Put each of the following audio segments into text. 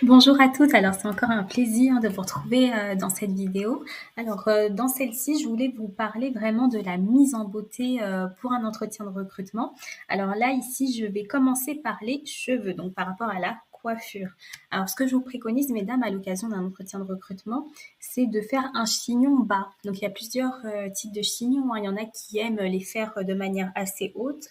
Bonjour à toutes, alors c'est encore un plaisir de vous retrouver dans cette vidéo. Alors dans celle-ci, je voulais vous parler vraiment de la mise en beauté pour un entretien de recrutement. Alors là, ici, je vais commencer par les cheveux, donc par rapport à la coiffure. Alors ce que je vous préconise, mesdames, à l'occasion d'un entretien de recrutement, c'est de faire un chignon bas. Donc il y a plusieurs types de chignons, hein. Il y en a qui aiment les faire de manière assez haute,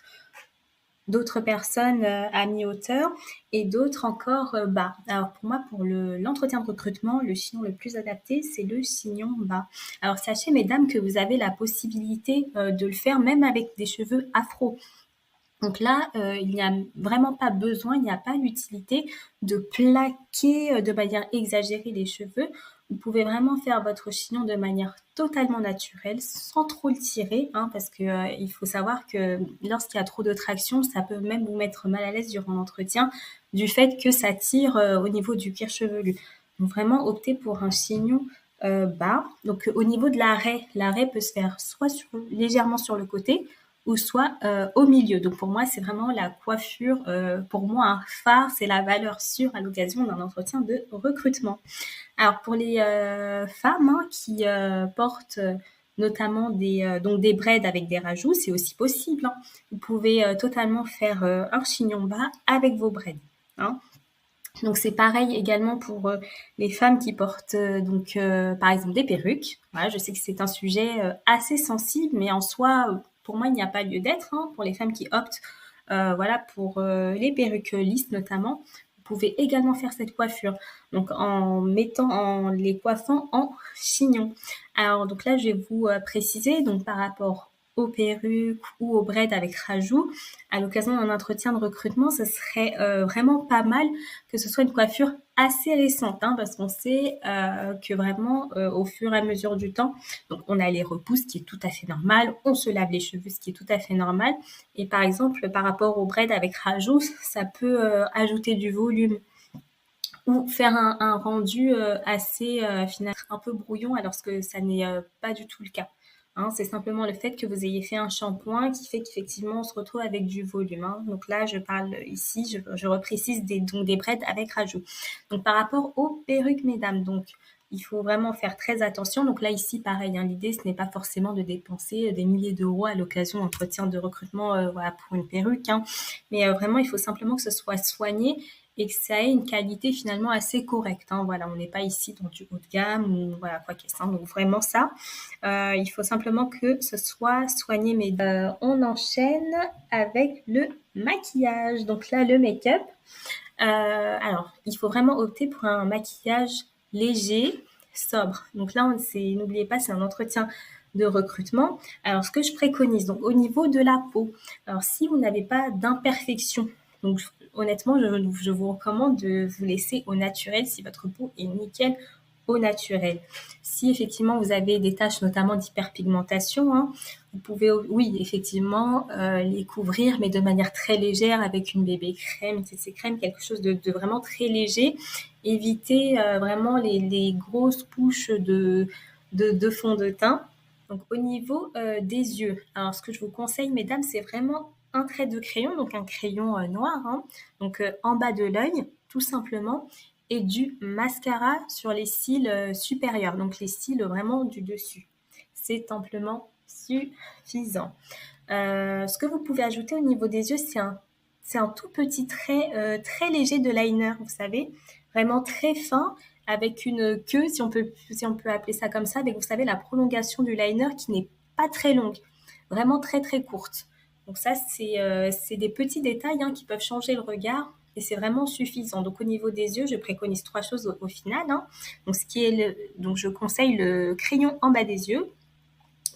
d'autres personnes à mi-hauteur et d'autres encore bas. Alors pour moi, pour l'entretien de recrutement, le chignon le plus adapté, c'est le chignon bas. Alors sachez, mesdames, que vous avez la possibilité de le faire même avec des cheveux afro. Donc là, il n'y a vraiment pas besoin, il n'y a pas l'utilité de plaquer de manière exagérée les cheveux. Vous pouvez vraiment faire votre chignon de manière totalement naturelle, sans trop le tirer, hein, parce que il faut savoir que lorsqu'il y a trop de traction, ça peut même vous mettre mal à l'aise durant l'entretien, du fait que ça tire au niveau du cuir chevelu. Donc vraiment optez pour un chignon bas. Donc au niveau de l'arrêt peut se faire soit légèrement sur le côté, ou soit au milieu. Donc pour moi, c'est vraiment la coiffure, pour moi, un phare, c'est la valeur sûre à l'occasion d'un entretien de recrutement. Alors pour les femmes, hein, qui portent notamment donc des braids avec des rajouts, c'est aussi possible, hein. Vous pouvez totalement faire un chignon bas avec vos braids, hein. Donc c'est pareil également pour les femmes qui portent par exemple des perruques. Voilà, je sais que c'est un sujet assez sensible, mais en soi, pour moi, il n'y a pas lieu d'être, hein, pour les femmes qui optent voilà, pour les perruques lisses notamment. Vous pouvez également faire cette coiffure, donc en les coiffant en chignon. Alors donc là, je vais vous préciser, donc par rapport aux perruques ou aux braids avec rajout, à l'occasion d'un entretien de recrutement, ce serait vraiment pas mal que ce soit une coiffure assez récente, hein, parce qu'on sait que vraiment, au fur et à mesure du temps, donc on a les repousses, ce qui est tout à fait normal, on se lave les cheveux, ce qui est tout à fait normal. Et par exemple, par rapport au braid avec rajout, ça peut ajouter du volume ou faire un rendu assez finalement un peu brouillon, alors que ça n'est pas du tout le cas. Hein, c'est simplement le fait que vous ayez fait un shampoing qui fait qu'effectivement on se retrouve avec du volume, hein. Donc là, je parle ici, je reprécise donc des braids avec rajout. Donc par rapport aux perruques, mesdames, donc il faut vraiment faire très attention. Donc là, ici, pareil, hein, l'idée, ce n'est pas forcément de dépenser des milliers d'euros à l'occasion d'entretien de recrutement voilà, pour une perruque, hein. Mais vraiment, il faut simplement que ce soit soigné et que ça ait une qualité finalement assez correcte, hein. Voilà, on n'est pas ici dans du haut de gamme ou voilà quoi qu'il soit. Donc vraiment ça, il faut simplement que ce soit soigné. Mais on enchaîne avec le maquillage. Donc là, le make-up. Alors, il faut vraiment opter pour un maquillage léger, sobre. Donc là, n'oubliez pas, c'est un entretien de recrutement. Alors, ce que je préconise, donc au niveau de la peau, alors si vous n'avez pas d'imperfection, donc honnêtement, je vous recommande de vous laisser au naturel si votre peau est nickel au naturel. Si effectivement vous avez des taches notamment d'hyperpigmentation, hein, vous pouvez, oui, effectivement, les couvrir, mais de manière très légère avec une bébé crème, CC crème, quelque chose de vraiment très léger. Évitez vraiment les grosses couches de fond de teint. Donc au niveau des yeux, alors ce que je vous conseille, mesdames, c'est vraiment un trait de crayon, donc un crayon noir, hein, donc en bas de l'œil, tout simplement, et du mascara sur les cils supérieurs, donc les cils vraiment du dessus. C'est amplement suffisant. Ce que vous pouvez ajouter au niveau des yeux, c'est un tout petit trait très léger de liner, vous savez, vraiment très fin, avec une queue, si on peut appeler ça comme ça, avec, vous savez, la prolongation du liner qui n'est pas très longue, vraiment très très courte. Donc ça, c'est des petits détails, hein, qui peuvent changer le regard et c'est vraiment suffisant. Donc au niveau des yeux, je préconise trois choses au final, hein. Donc donc je conseille le crayon en bas des yeux,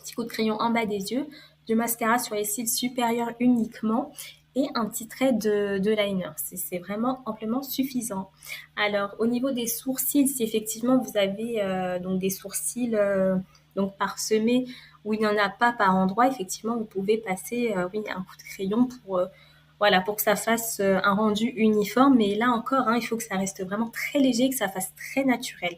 petit coup de crayon en bas des yeux, du mascara sur les cils supérieurs uniquement et un petit trait de liner. C'est vraiment amplement suffisant. Alors, au niveau des sourcils, si effectivement vous avez donc des sourcils donc parsemés où il n'y en a pas par endroit, effectivement, vous pouvez passer oui, un coup de crayon voilà, pour que ça fasse un rendu uniforme. Mais là encore, hein, il faut que ça reste vraiment très léger, que ça fasse très naturel.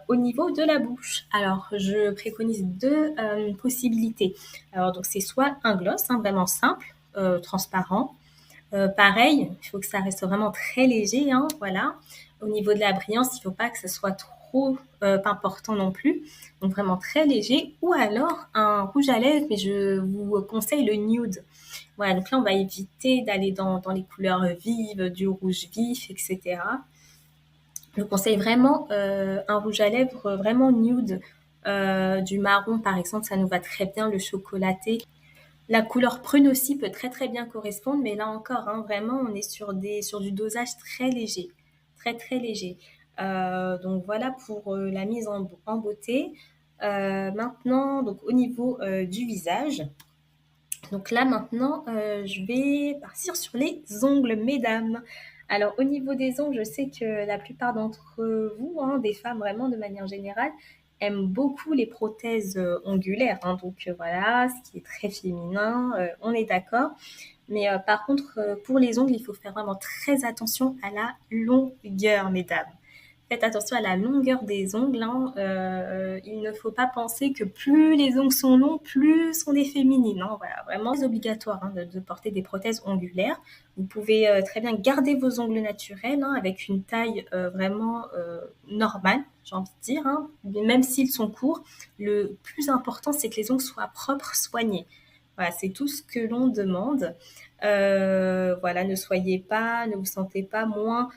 Au niveau de la bouche, alors je préconise deux possibilités. Alors donc c'est soit un gloss, hein, vraiment simple, transparent, pareil, il faut que ça reste vraiment très léger, hein, voilà. Au niveau de la brillance, il ne faut pas que ce soit trop important non plus. Donc vraiment très léger. Ou alors un rouge à lèvres, mais je vous conseille le nude. Voilà, donc là, on va éviter d'aller dans les couleurs vives, du rouge vif, etc. Je conseille vraiment un rouge à lèvres vraiment nude. Du marron, par exemple, ça nous va très bien, le chocolaté. La couleur prune aussi peut très très bien correspondre, mais là encore, hein, vraiment, on est sur du dosage très léger, très très léger. Donc voilà pour la mise en beauté. Maintenant, donc au niveau du visage, donc là maintenant, je vais partir sur les ongles, mesdames. Alors au niveau des ongles, je sais que la plupart d'entre vous, hein, des femmes vraiment de manière générale, aiment beaucoup les prothèses ongulaires, hein. Donc voilà, ce qui est très féminin, on est d'accord. Mais par contre, pour les ongles, il faut faire vraiment très attention à la longueur, mesdames. Faites attention à la longueur des ongles, hein. Il ne faut pas penser que plus les ongles sont longs, plus sont des féminines, hein. Voilà, vraiment, c'est obligatoire, hein, de porter des prothèses ongulaires. Vous pouvez très bien garder vos ongles naturels, hein, avec une taille vraiment normale, j'ai envie de dire, hein. Même s'ils sont courts, le plus important, c'est que les ongles soient propres, soignés. Voilà, c'est tout ce que l'on demande. Voilà, ne vous sentez pas moins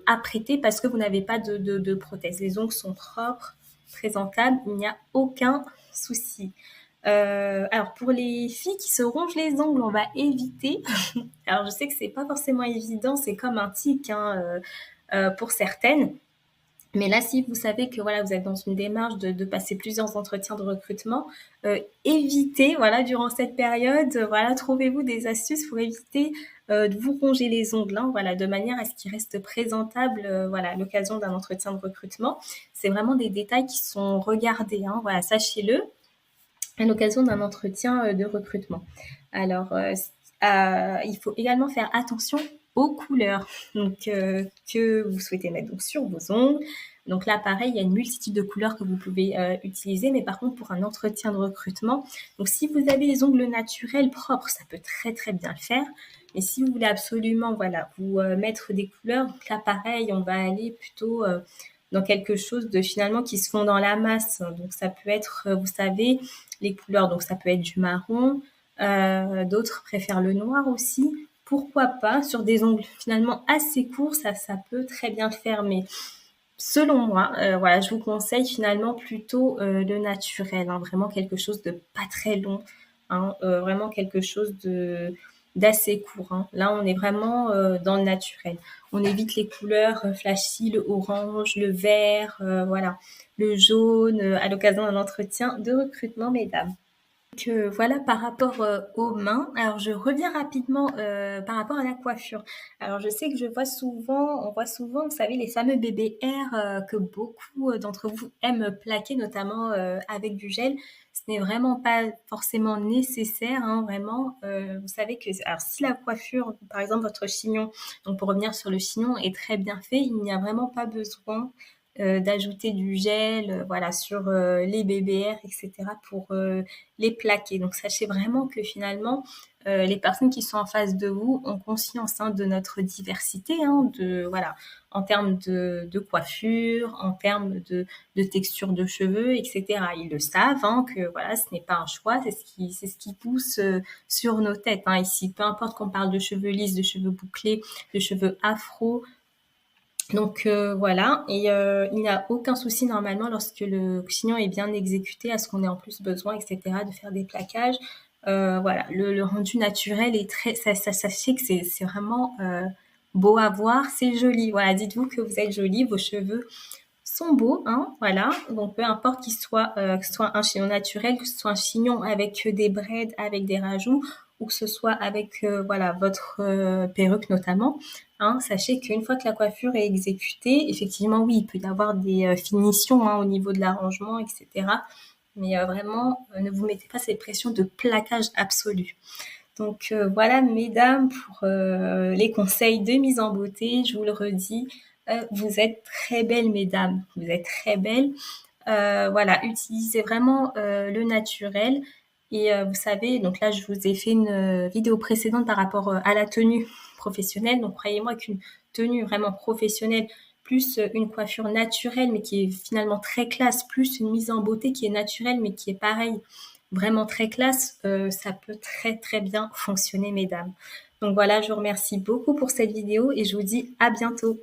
apprêté parce que vous n'avez pas de prothèse. Les ongles sont propres, présentables, il n'y a aucun souci. Alors pour les filles qui se rongent les ongles, on va éviter. Alors je sais que c'est pas forcément évident, c'est comme un tic, hein, pour certaines. Mais là, si vous savez que voilà, vous êtes dans une démarche de passer plusieurs entretiens de recrutement, évitez, voilà, durant cette période, voilà, trouvez-vous des astuces pour éviter de vous ronger les ongles, hein, voilà, de manière à ce qu'ils restent présentables, voilà, à l'occasion d'un entretien de recrutement. C'est vraiment des détails qui sont regardés, hein, voilà, sachez-le, à l'occasion d'un entretien de recrutement. Alors, il faut également faire attention aux couleurs donc, que vous souhaitez mettre donc, sur vos ongles. Donc là, pareil, il y a une multitude de couleurs que vous pouvez utiliser, mais par contre, pour un entretien de recrutement, donc si vous avez les ongles naturels propres, ça peut très très bien le faire. Mais si vous voulez absolument, voilà, vous mettre des couleurs, donc là, pareil, on va aller plutôt dans quelque chose de finalement qui se fond dans la masse. Donc ça peut être, vous savez, les couleurs, donc ça peut être du marron, d'autres préfèrent le noir aussi. Pourquoi pas sur des ongles finalement assez courts, ça peut très bien le faire, mais selon moi, voilà, je vous conseille finalement plutôt le naturel, hein, vraiment quelque chose de pas très long, hein, vraiment quelque chose d'assez court, hein. Là, on est vraiment dans le naturel. On évite les couleurs flashy, le orange, le vert, voilà, le jaune à l'occasion d'un entretien de recrutement, mesdames. Que voilà par rapport aux mains. Alors je reviens rapidement par rapport à la coiffure. Alors je sais que on voit souvent, vous savez, les fameux bébés air que beaucoup d'entre vous aiment plaquer, notamment avec du gel. Ce n'est vraiment pas forcément nécessaire, hein, vraiment. Vous savez que, alors si la coiffure, par exemple votre chignon, donc pour revenir sur le chignon, est très bien fait, il n'y a vraiment pas besoin d'ajouter du gel, voilà, sur les BBR, etc. pour les plaquer. Donc sachez vraiment que finalement, les personnes qui sont en face de vous ont conscience, hein, de notre diversité, hein, voilà, en termes de coiffure, en termes de texture de cheveux, etc. Ils le savent, hein, que voilà, ce n'est pas un choix, c'est ce qui pousse sur nos têtes, hein, ici. Peu importe qu'on parle de cheveux lisses, de cheveux bouclés, de cheveux afro, donc voilà, et il n'y a aucun souci normalement lorsque le chignon est bien exécuté, à ce qu'on ait en plus besoin, etc., de faire des plaquages. Voilà, le rendu naturel est très, sachez que c'est vraiment beau à voir, c'est joli. Voilà, dites-vous que vous êtes jolie, vos cheveux sont beaux, hein, voilà. Donc peu importe que ce soit un chignon naturel, que ce soit un chignon avec des braids, avec des rajouts, ou que ce soit avec voilà votre perruque notamment. Hein, sachez qu'une fois que la coiffure est exécutée, effectivement, oui, il peut y avoir des finitions, hein, au niveau de l'arrangement, etc. Mais vraiment, ne vous mettez pas cette pression de plaquage absolu. Donc voilà, mesdames, pour les conseils de mise en beauté, je vous le redis, vous êtes très belles, mesdames. Vous êtes très belles. Voilà, utilisez vraiment le naturel. Et vous savez, donc là, je vous ai fait une vidéo précédente par rapport à la tenue professionnelle. Donc croyez-moi qu'une tenue vraiment professionnelle, plus une coiffure naturelle, mais qui est finalement très classe, plus une mise en beauté qui est naturelle, mais qui est pareil, vraiment très classe, ça peut très très bien fonctionner, mesdames. Donc voilà, je vous remercie beaucoup pour cette vidéo et je vous dis à bientôt.